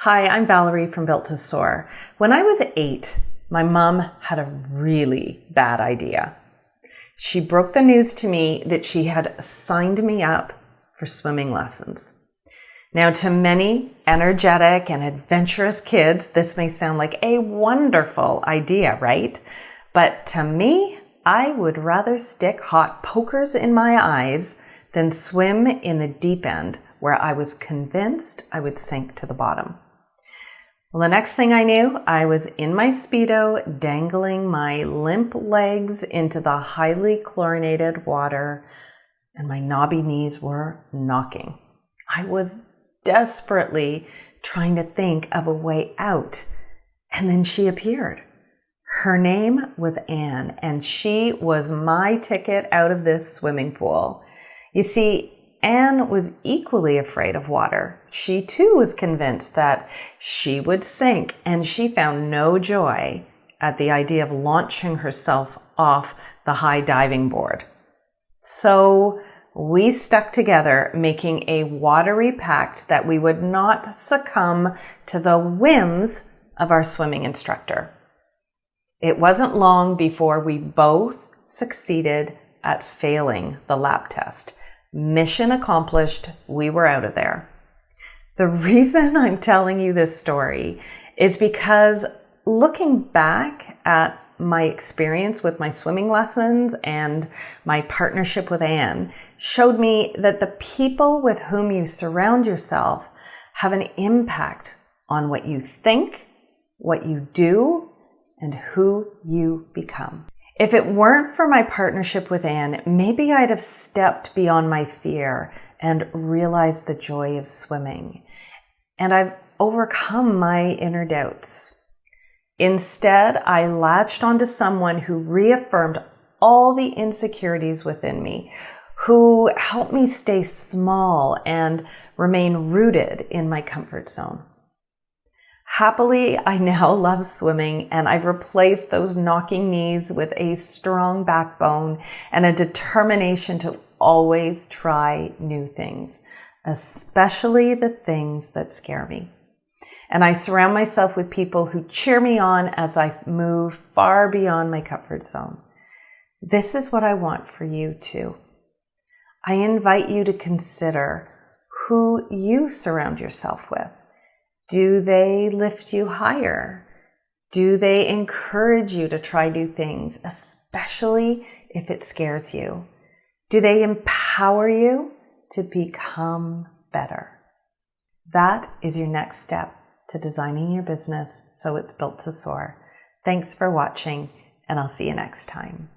Hi, I'm Valeri from Built to Soar. When I was 8, my mom had a really bad idea. She broke the news to me that she had signed me up for swimming lessons. Now, to many energetic and adventurous kids, this may sound like a wonderful idea, right? But to me, I would rather stick hot pokers in my eyes than swim in the deep end where I was convinced I would sink to the bottom. Well, the next thing I knew, I was in my Speedo, dangling my limp legs into the highly chlorinated water, and my knobby knees were knocking. I was desperately trying to think of a way out, and then she appeared. Her name was Anne, and she was my ticket out of this swimming pool. You see, Anne was equally afraid of water. She too was convinced that she would sink, and she found no joy at the idea of launching herself off the high diving board. So we stuck together, making a watery pact that we would not succumb to the whims of our swimming instructor. It wasn't long before we both succeeded at failing the lap test. Mission accomplished, we were out of there. The reason I'm telling you this story is because looking back at my experience with my swimming lessons and my partnership with Anne showed me that the people with whom you surround yourself have an impact on what you think, what you do, and who you become. If it weren't for my partnership with Anne, maybe I'd have stepped beyond my fear and realized the joy of swimming. And I've overcome my inner doubts. Instead, I latched onto someone who reaffirmed all the insecurities within me, who helped me stay small and remain rooted in my comfort zone. Happily, I now love swimming, and I've replaced those knocking knees with a strong backbone and a determination to always try new things, especially the things that scare me. And I surround myself with people who cheer me on as I move far beyond my comfort zone. This is what I want for you too. I invite you to consider who you surround yourself with. Do they lift you higher? Do they encourage you to try new things, especially if it scares you? Do they empower you to become better? That is your next step to designing your business so it's built to soar. Thanks for watching, and I'll see you next time.